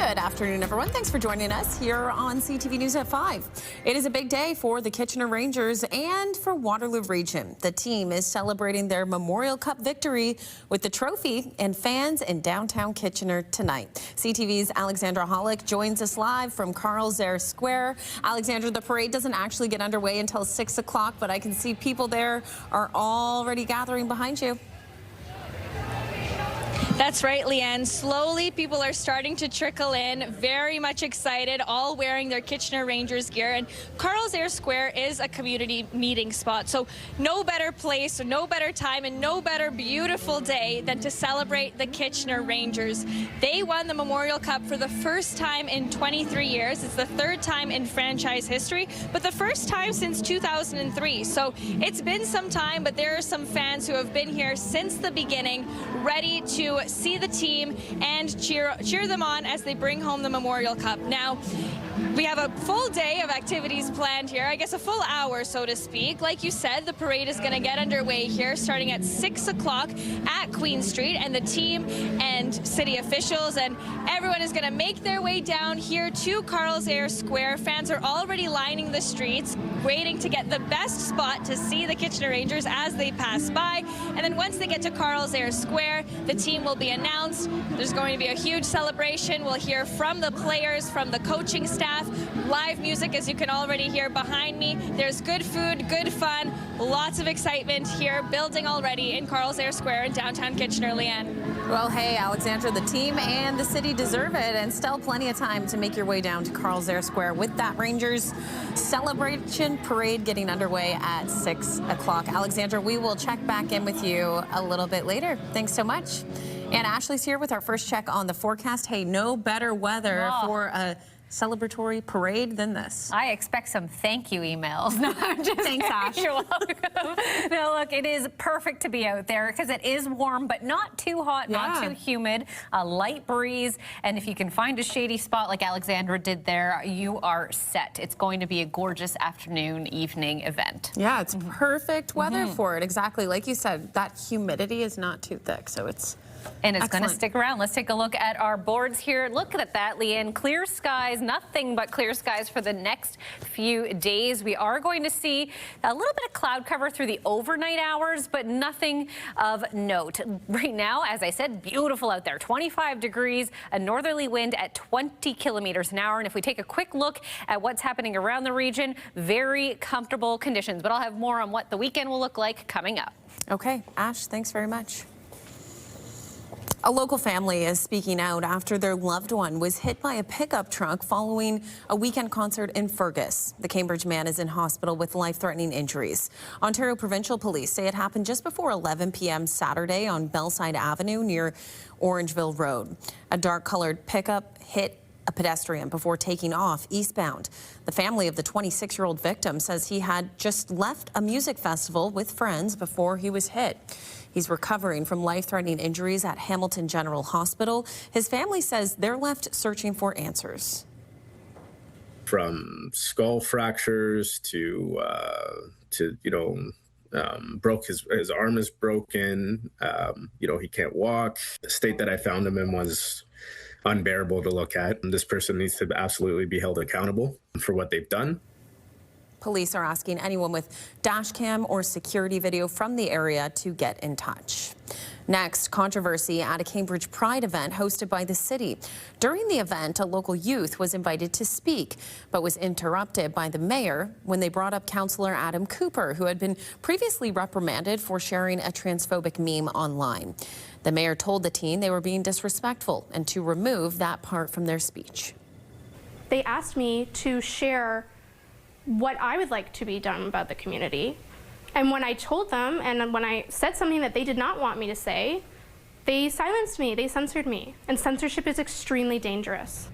Good afternoon, everyone. Thanks for joining us here on CTV News at 5. It is a big day for the Kitchener Rangers and for Waterloo Region. The team is celebrating their Memorial Cup victory with the trophy and fans in downtown Kitchener tonight. CTV's Alexandra Hollick joins us live from Carl's Air Square. Alexandra, the parade doesn't actually get underway until 6 o'clock, but I can see people there are already gathering behind you. That's right, Leanne. Slowly, people are starting to trickle in, very much excited, all wearing their Kitchener Rangers gear. And Carl's Air Square is a community meeting spot, so no better place, no better time, and no better beautiful day than to celebrate the Kitchener Rangers. They won the Memorial Cup for the first time in 23 years. It's the third time in franchise history, but the first time since 2003. So it's been some time, but there are some fans who have been here since the beginning, ready to see the team and cheer them on as they bring home the Memorial Cup. Now, we have a full day of activities planned here, I guess a full hour, so to speak. Like you said, the parade is going to get underway here starting at 6 o'clock at Queen Street, and the team and city officials and everyone is going to make their way down here to Carl's Air Square. Fans are already lining the streets, waiting to get the best spot to see the Kitchener Rangers as they pass by. And then once they get to Carl's Air Square, the team will be announced. There's going to be a huge celebration. We'll hear from the players, from the coaching staff, live music, as you can already hear behind me. There's good food, good fun, lots of excitement here building already in Carl's Air Square in downtown Kitchener. Leanne. Well, hey, Alexandra, the team and the city deserve it, and still plenty of time to make your way down to Carl's Air Square with that Rangers celebration parade getting underway at 6 o'clock. Alexandra, we will check back in with you a little bit later. Thanks so much. And Ashley's here with our first check on the forecast. Hey, no better weather for a celebratory parade than this. I expect some thank you emails. No, I'm just Thanks, Ash. You're welcome. No, look, it is perfect to be out there because it is warm, but not too hot, not too humid, a light breeze. And if you can find a shady spot like Alexandra did there, you are set. It's going to be a gorgeous afternoon, evening event. Yeah, it's perfect weather for it. Exactly. Like you said, that humidity is not too thick, so it's going to stick around. Let's take a look at our boards here. Look at that, Leanne. Clear skies, nothing but clear skies for the next few days. We are going to see a little bit of cloud cover through the overnight hours, but nothing of note. Right now, as I said, beautiful out there. 25 degrees, a northerly wind at 20 kilometers an hour. And if we take a quick look at what's happening around the region, very comfortable conditions. But I'll have more on what the weekend will look like coming up. Okay, Ash, thanks very much. A local family is speaking out after their loved one was hit by a pickup truck following a weekend concert in Fergus. The Cambridge man is in hospital with life-threatening injuries. Ontario Provincial Police say it happened just before 11 p.m. Saturday on Bellside Avenue near Orangeville Road. A dark-colored pickup hit a pedestrian before taking off eastbound. The family of the 26-year-old victim says he had just left a music festival with friends before he was hit. He's recovering from life-threatening injuries at Hamilton General Hospital. His family says they're left searching for answers. From skull fractures to broke his arm is broken. He can't walk. The state that I found him in was unbearable to look at. And this person needs to absolutely be held accountable for what they've done. Police are asking anyone with dash cam or security video from the area to get in touch. Next, controversy at a Cambridge Pride event hosted by the city. During the event, a local youth was invited to speak, but was interrupted by the mayor when they brought up Councillor Adam Cooper, who had been previously reprimanded for sharing a transphobic meme online. The mayor told the teen they were being disrespectful and to remove that part from their speech. They asked me to share what I would like to be done about the community. And when I told them, and when I said something that they did not want me to say, they silenced me, they censored me. And censorship is extremely dangerous.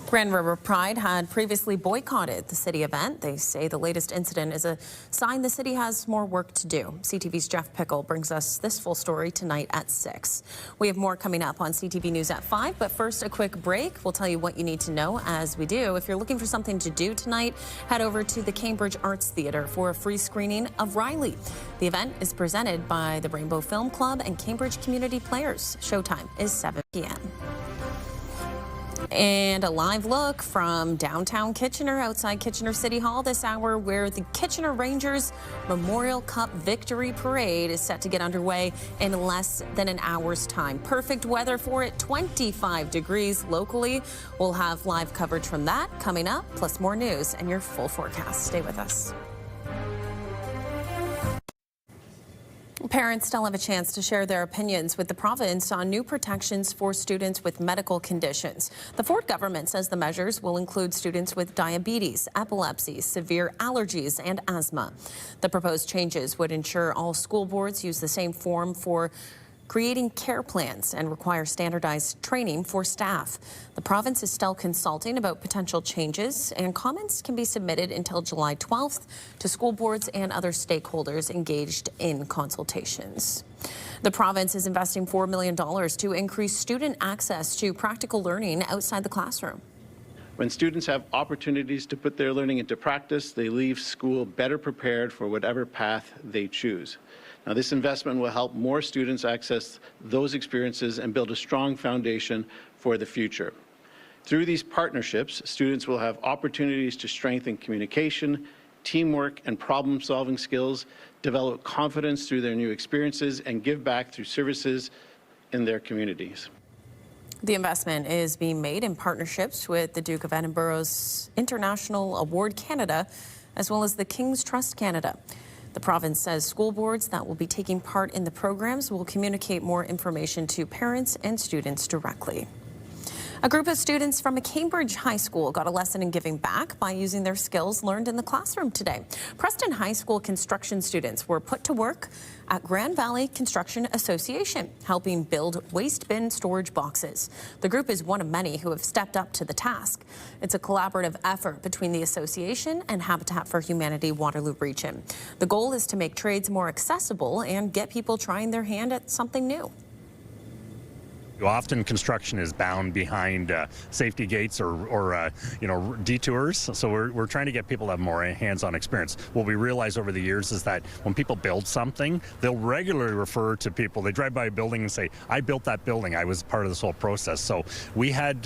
Grand River Pride had previously boycotted the city event. They say the latest incident is a sign the city has more work to do. CTV's Jeff Pickle brings us this full story tonight at 6. We have more coming up on CTV News at 5, but first a quick break. We'll tell you what you need to know as we do. If you're looking for something to do tonight, head over to the Cambridge Arts Theatre for a free screening of Riley. The event is presented by the Rainbow Film Club and Cambridge Community Players. Showtime is 7 p.m. And a live look from downtown Kitchener, outside Kitchener City Hall this hour, where the Kitchener Rangers Memorial Cup Victory Parade is set to get underway in less than an hour's time. Perfect weather for it, 25 degrees locally. We'll have live coverage from that coming up, plus more news and your full forecast. Stay with us. Parents still have a chance to share their opinions with the province on new protections for students with medical conditions. The Ford government says the measures will include students with diabetes, epilepsy, severe allergies, and asthma. The proposed changes would ensure all school boards use the same form for creating care plans and require standardized training for staff. The province is still consulting about potential changes, and comments can be submitted until July 12th to school boards and other stakeholders engaged in consultations. The province is investing $4 million to increase student access to practical learning outside the classroom. When students have opportunities to put their learning into practice, they leave school better prepared for whatever path they choose. Now, this investment will help more students access those experiences and build a strong foundation for the future. Through these partnerships, students will have opportunities to strengthen communication, teamwork, and problem-solving skills, develop confidence through their new experiences, and give back through services in their communities. The investment is being made in partnerships with the Duke of Edinburgh's International Award Canada, as well as the King's Trust Canada. The province says school boards that will be taking part in the programs will communicate more information to parents and students directly. A group of students from a Cambridge high school got a lesson in giving back by using their skills learned in the classroom today. Preston High School construction students were put to work at Grand Valley Construction Association, helping build waste bin storage boxes. The group is one of many who have stepped up to the task. It's a collaborative effort between the association and Habitat for Humanity Waterloo Region. The goal is to make trades more accessible and get people trying their hand at something new. Often construction is bound behind safety gates or detours, so we're trying to get people to have more hands-on experience. What we realize over the years is that when people build something, they'll regularly refer to people. They drive by a building and say, I built that building, I was part of this whole process. So we had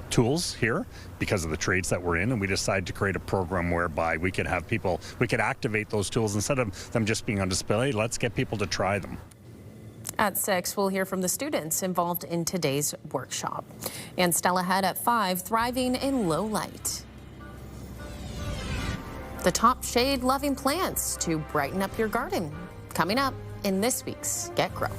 tools here because of the trades that we're in, and we decided to create a program whereby we could have people, we could activate those tools instead of them just being on display. Let's get people to try them. At 6, we'll hear from the students involved in today's workshop. And still ahead at 5, thriving in low light. The top shade-loving plants to brighten up your garden. Coming up in this week's Get Growing.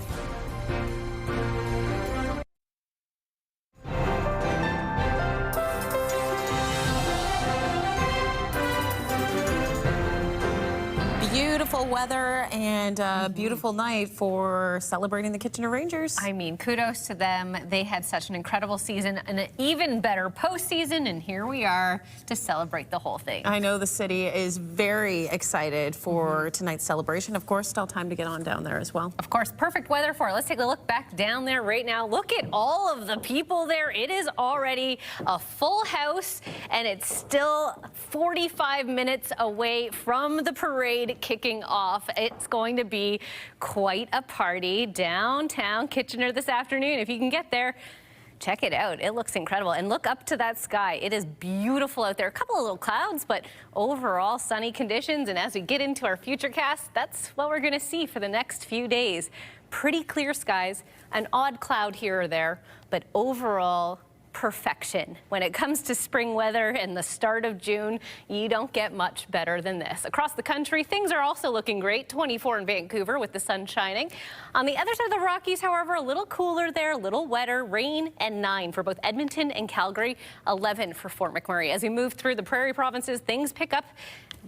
Beautiful weather and a beautiful night for celebrating the Kitchener Rangers. I mean, kudos to them. They had such an incredible season and an even better postseason, and here we are to celebrate the whole thing. I know the city is very excited for tonight's celebration. Of course, still time to get on down there as well. Of course, perfect weather for it. Let's take a look back down there right now. Look at all of the people there. It is already a full house, and it's still 45 minutes away from the parade kicking off. It's going to be quite a party downtown Kitchener this afternoon. If you can get there, check it out. It looks incredible. And look up to that sky. It is beautiful out there. A couple of little clouds, but overall sunny conditions. And as we get into our future cast, that's what we're going to see for the next few days. Pretty clear skies, an odd cloud here or there, but overall perfection. When it comes to spring weather and the start of June, you don't get much better than this. Across the country, things are also looking great. 24 in Vancouver with the sun shining. On the other side of the Rockies, however, a little cooler there, a little wetter, rain, and 9 for both Edmonton and Calgary, 11 for Fort McMurray. As we move through the prairie provinces, things pick up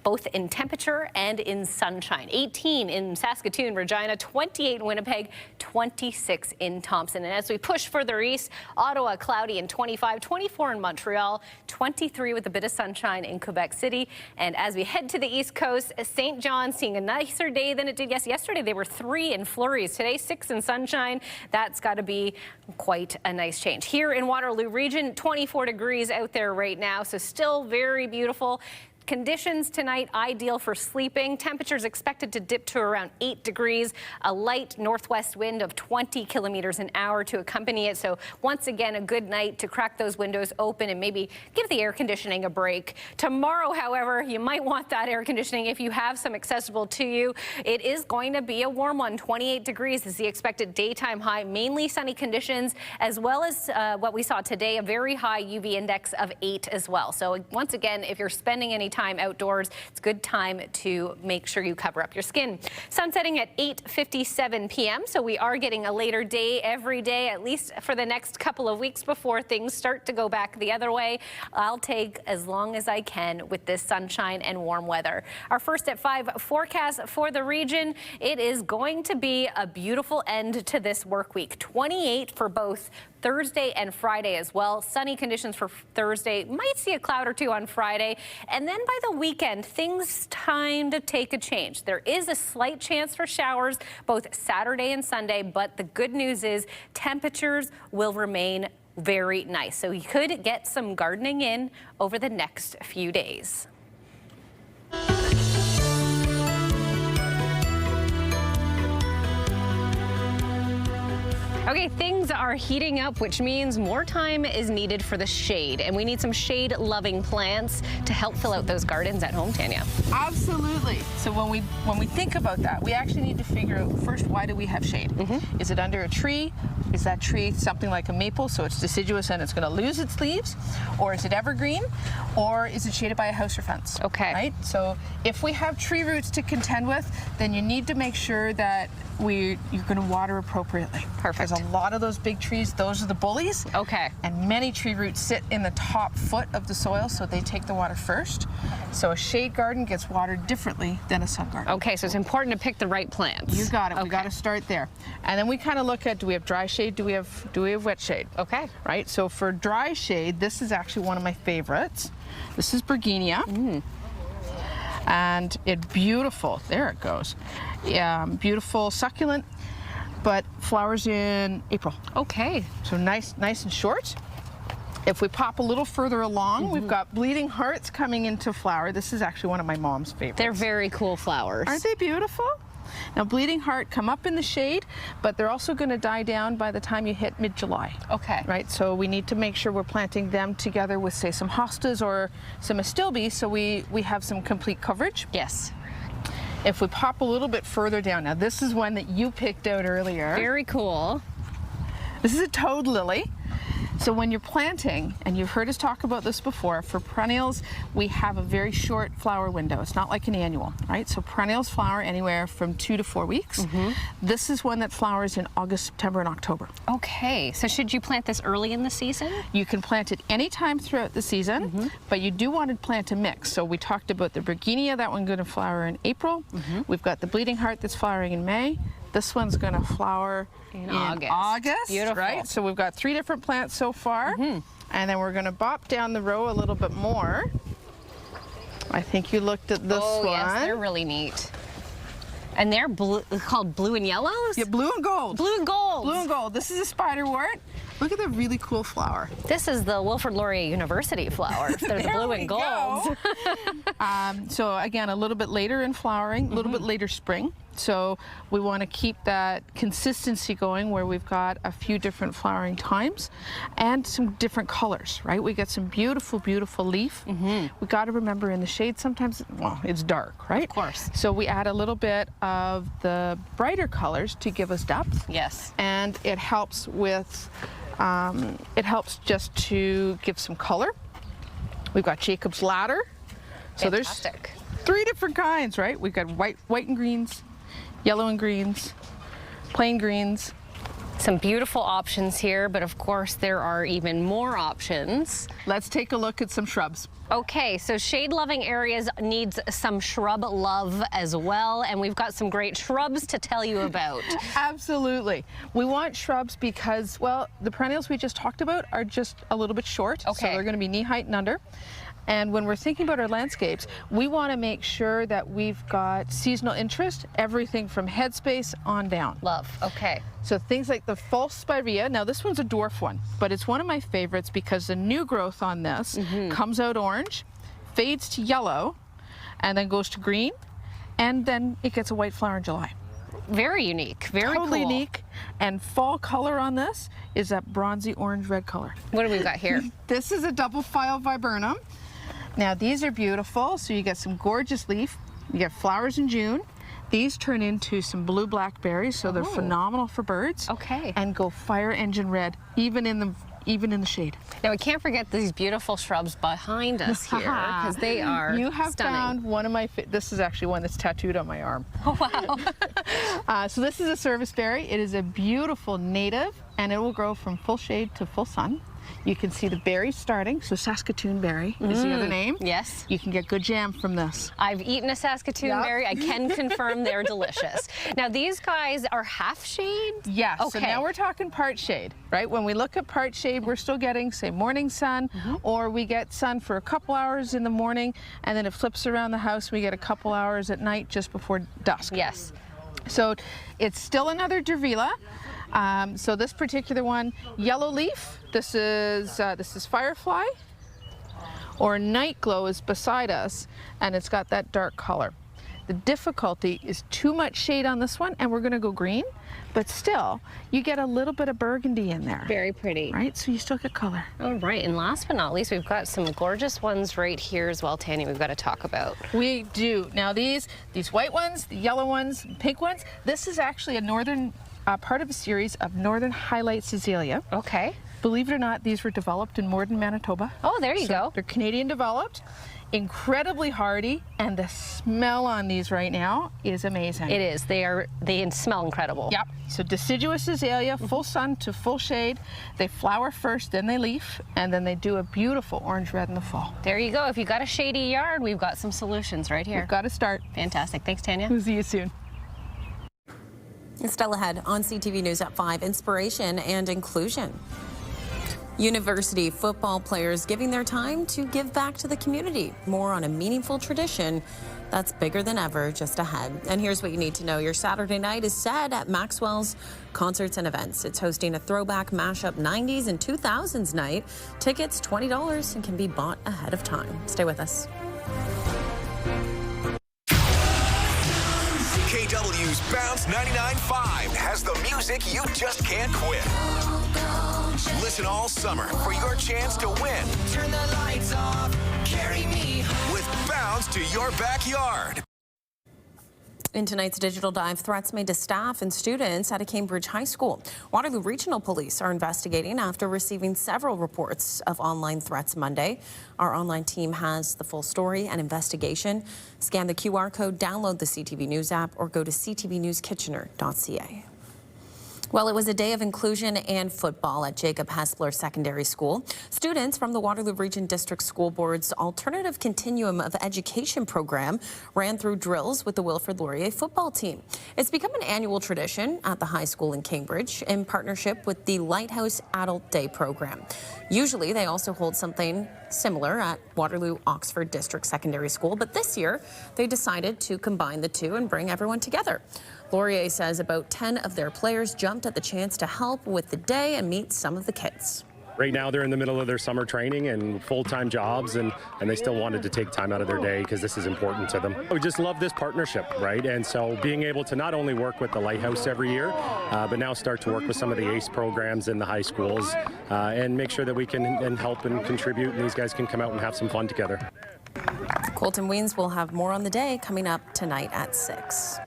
both in temperature and in sunshine. 18 in Saskatoon, Regina, 28 in Winnipeg, 26 in Thompson. And as we push further east, Ottawa cloudy and 25, 24 in Montreal, 23 with a bit of sunshine in Quebec City. And as we head to the east coast, St. John seeing a nicer day than it did yesterday. They were 3 in flurries. Today, 6 in sunshine. That's got to be quite a nice change. Here in Waterloo Region, 24 degrees out there right now, so still very beautiful. Conditions tonight ideal for sleeping. Temperatures expected to dip to around 8 degrees. A light northwest wind of 20 kilometers an hour to accompany it. So once again, a good night to crack those windows open and maybe give the air conditioning a break. Tomorrow, however, you might want that air conditioning if you have some accessible to you. It is going to be a warm one. 28 degrees is the expected daytime high. Mainly sunny conditions, as well as what we saw today, a very high UV index of 8 as well. So once again, if you're spending any time outdoors, it's a good time to make sure you cover up your skin. Sun setting at 8:57 p.m. So we are getting a later day every day, at least for the next couple of weeks before things start to go back the other way. I'll take as long as I can with this sunshine and warm weather. Our first at 5 forecast for the region. It is going to be a beautiful end to this work week. 28 for both Thursday and Friday as well. Sunny conditions for Thursday. Might see a cloud or two on Friday. And then by the weekend, things time to take a change. There is a slight chance for showers both Saturday and Sunday, but the good news is temperatures will remain very nice. So you could get some gardening in over the next few days. Okay, things are heating up, which means more time is needed for the shade, and we need some shade-loving plants to help fill out those gardens at home, Tanya. Absolutely. So when we think about that, we actually need to figure out first, why do we have shade? Is it under a tree? Is that tree something like a maple, so it's deciduous and it's going to lose its leaves? Or is it evergreen? Or is it shaded by a house or fence? Okay. Right? So if we have tree roots to contend with, then you need to make sure that you're going to water appropriately. Perfect. Because a lot of those big trees, those are the bullies. Okay. And many tree roots sit in the top foot of the soil, so they take the water first. So a shade garden gets watered differently than a sun garden. Okay, so it's important to pick the right plants. You got it. Okay. We got to start there. And then we kind of look at, do we have dry shade? Do we have wet shade? Okay. Right? So for dry shade, this is actually one of my favorites. This is Bergenia. And it's beautiful. There it goes. Yeah, beautiful succulent, but flowers in April. Okay. So nice and short. If we pop a little further along, we've got bleeding hearts coming into flower. This is actually one of my mom's favorites. They're very cool flowers. Aren't they beautiful? Now, bleeding heart come up in the shade, but they're also going to die down by the time you hit mid-July. Okay. Right, so we need to make sure we're planting them together with, say, some hostas or some astilbe, so we have some complete coverage. Yes. If we pop a little bit further down, now this is one that you picked out earlier. Very cool. This is a toad lily. So when you're planting, and you've heard us talk about this before, for perennials, we have a very short flower window. It's not like an annual, right? So perennials flower anywhere from 2 to 4 weeks. This is one that flowers in August, September, and October. Okay, so should you plant this early in the season? You can plant it anytime throughout the season, but you do want to plant a mix. So we talked about the Bergenia, that one's going to flower in April. We've got the bleeding heart that's flowering in May. This one's going to flower in August. Beautiful. Right? So we've got 3 different plants so far. And then we're going to bop down the row a little bit more. I think you looked at this one. Oh, yes, they're really neat. And they're called blue and yellows? Yeah, blue and gold. Blue and gold. Blue and gold. This is a spiderwort. Look at the really cool flower. This is the Wilfrid Laurier University flowers. They're the blue and golds. So again, a little bit later in flowering, a little bit later spring. So we want to keep that consistency going where we've got a few different flowering times and some different colors, right? We get some beautiful, beautiful leaf. We got to remember in the shade sometimes, well, it's dark, right? Of course. So we add a little bit of the brighter colors to give us depth. Yes. And it helps with, it helps just to give some color. We've got Jacob's Ladder. So Fantastic. there's 3 different kinds, right? We've got white and greens, yellow and greens, plain greens. Some beautiful options here, but of course there are even more options. Let's take a look at some shrubs. Okay, so shade-loving areas needs some shrub love as well, and we've got some great shrubs to tell you about. Absolutely. We want shrubs because, well, the perennials we just talked about are just a little bit short. Okay. So they're going to be knee-height and under. And when we're thinking about our landscapes, we want to make sure that we've got seasonal interest, everything from headspace on down. Love, okay. So things like the false spirea, now this one's a dwarf one, but it's one of my favorites because the new growth on this comes out orange, fades to yellow, and then goes to green, and then it gets a white flower in July. Very unique, very Totally cool. unique. And fall color on this is that bronzy orange-red color. What do we got here? This is a double file viburnum. Now these are beautiful, so you get some gorgeous leaf. You get flowers in June. These turn into some blue blackberries, so they're phenomenal for birds. Okay. And go fire engine red, even in the shade. Now we can't forget these beautiful shrubs behind us here, because they are You have stunning. found one of my, this is actually one that's tattooed on my arm. Oh, wow. So this is a serviceberry. It is a beautiful native, and it will grow from full shade to full sun. You can see the berries starting, so Saskatoon berry is the other name. Yes. You can get good jam from this. I've eaten a Saskatoon berry. I can confirm they're delicious. Now these guys are half shade? Yes, Okay. so now we're talking part shade, right? When we look at part shade, we're still getting, say, morning sun, or we get sun for a couple hours in the morning, and then it flips around the house, we get a couple hours at night just before dusk. Yes. So it's still another Dervila. So this particular one, yellow leaf, this is Firefly, or Night Glow is beside us, and it's got that dark color. The difficulty is too much shade on this one, and we're gonna go green, but still, you get a little bit of burgundy in there. Very pretty. Right, so you still get color. All right, and last but not least, we've got some gorgeous ones right here as well, Tanya, we've got to talk about. We do. Now these white ones, the yellow ones, pink ones, this is actually a northern, part of a series of Northern Highlight Cazelia. Okay. Believe it or not, these were developed in Morden, Manitoba. Oh, there you go. They're Canadian developed, incredibly hardy, and the smell on these right now is amazing. It is. They smell incredible. Yep. So deciduous azalea, full sun to full shade. They flower first, then they leaf, and then they do a beautiful orange-red in the fall. There you go. If you got a shady yard, we've got some solutions right here. We've got to start. Fantastic. Thanks, Tanya. We'll see you soon. Still ahead on CTV News at 5, inspiration and inclusion. University football players giving their time to give back to the community. More on a meaningful tradition that's bigger than ever just ahead. And here's what you need to know. Your Saturday night is set at Maxwell's Concerts and Events. It's hosting a throwback mashup 90s and 2000s night. Tickets $20 and can be bought ahead of time. Stay with us. KW's Bounce 99.5 has the music you just can't quit. Listen all summer for your chance to win. Turn the lights off, carry me with Bounce to your backyard. In tonight's Digital Dive, threats made to staff and students at a Cambridge high school. Waterloo Regional Police are investigating after receiving several reports of online threats Monday. Our online team has the full story and investigation. Scan the QR code, download the CTV News app, or go to ctvnewskitchener.ca. Well, it was a day of inclusion and football at Jacob Hespeler Secondary School. Students from the Waterloo Region District School Board's Alternative Continuum of Education program ran through drills with the Wilfrid Laurier football team. It's become an annual tradition at the high school in Cambridge in partnership with the Lighthouse Adult Day program. Usually, they also hold something similar at Waterloo Oxford District Secondary School, but this year they decided to combine the two and bring everyone together. Laurier says about 10 of their players jumped at the chance to help with the day and meet some of the kids. Right now they're in the middle of their summer training and full-time jobs, and they still wanted to take time out of their day because this is important to them. We just love this partnership, right? And so being able to not only work with the Lighthouse every year, but now start to work with some of the ACE programs in the high schools and make sure that we can help and contribute, and these guys can come out and have some fun together. Colton Weens will have more on the day coming up tonight at 6.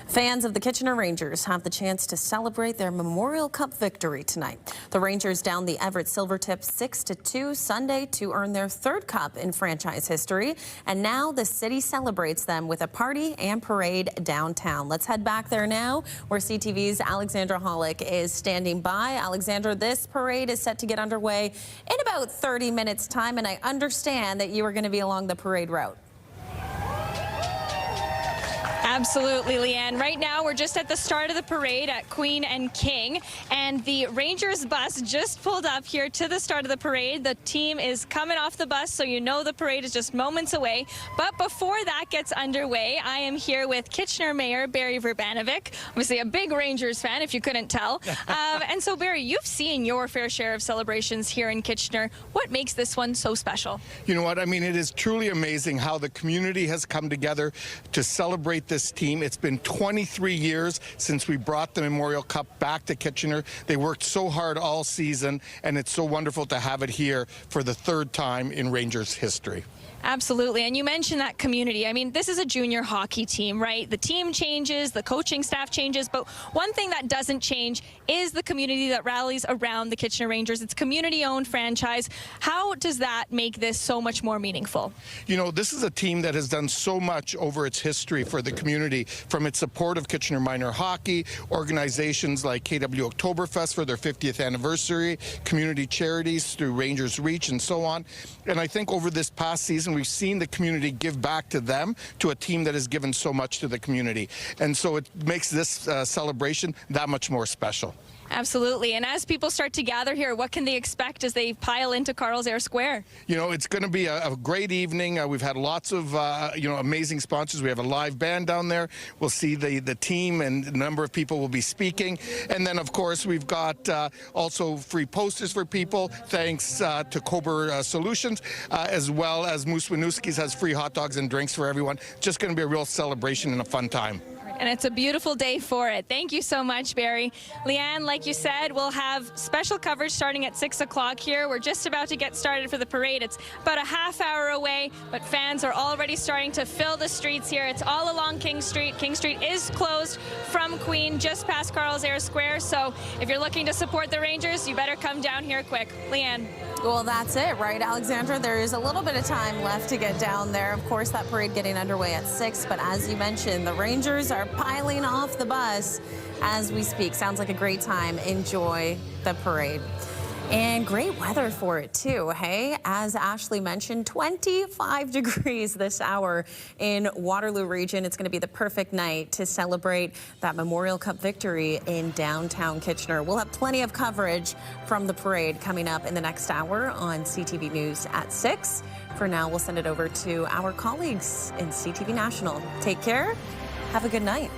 Fans of the Kitchener Rangers have the chance to celebrate their Memorial Cup victory tonight. The Rangers downed the Everett Silvertips 6-2 Sunday to earn their third cup in franchise history. And now the city celebrates them with a party and parade downtown. Let's head back there now where CTV's Alexandra Hollick is standing by. Alexandra, this parade is set to get underway in about 30 minutes time. And I understand that you are going to be along the parade route. Absolutely, Leanne. Right now, we're just at the start of the parade at Queen and King, and the Rangers bus just pulled up here to the start of the parade. The team is coming off the bus, so you know the parade is just moments away. But before that gets underway, I am here with Kitchener Mayor Barry Verbanovic, obviously a big Rangers fan, if you couldn't tell. And so, Barry, you've seen your fair share of celebrations here in Kitchener. What makes this one so special? You know what? I mean, it is truly amazing how the community has come together to celebrate this team. It's been 23 years since we brought the Memorial Cup back to Kitchener. They worked so hard all season, and it's so wonderful to have it here for the third time in Rangers history. Absolutely. And you mentioned that community. I mean, this is a junior hockey team, right? The team changes, the coaching staff changes, but one thing that doesn't change is the community that rallies around the Kitchener Rangers. It's community-owned franchise. How does that make this so much more meaningful? You know, this is a team that has done so much over its history for the community, from its support of Kitchener minor hockey, organizations like KW Oktoberfest for their 50th anniversary, community charities through Rangers Reach, and so on. And I think over this past season, we've seen the community give back to them, to a team that has given so much to the community. And so it makes this celebration that much more special. Absolutely. And as people start to gather here, what can they expect as they pile into Carl's Air Square? You know, it's going to be a great evening. We've had lots of, amazing sponsors. We have a live band down there. We'll see the team, and a number of people will be speaking. And then, of course, we've got also free posters for people, thanks to Cobra Solutions, as well as Moose Winooski's has free hot dogs and drinks for everyone. Just going to be a real celebration and a fun time. And it's a beautiful day for it. Thank you so much, Barry. Leanne, like you said, we'll have special coverage starting at 6 o'clock here. We're just about to get started for the parade. It's about a half hour away, but fans are already starting to fill the streets here. It's all along King Street. King Street is closed from Queen just past Carl's Air Square. So if you're looking to support the Rangers, you better come down here quick. Leanne. Well, that's it, right, Alexandra? There is a little bit of time left to get down there. Of course, that parade getting underway at 6, but as you mentioned, the Rangers are piling off the bus as we speak. Sounds like a great time. Enjoy the parade. And great weather for it, too, hey? As Ashley mentioned, 25 degrees this hour in Waterloo region. It's going to be the perfect night to celebrate that Memorial Cup victory in downtown Kitchener. We'll have plenty of coverage from the parade coming up in the next hour on CTV News at 6. For now, we'll send it over to our colleagues in CTV National. Take care. Have a good night.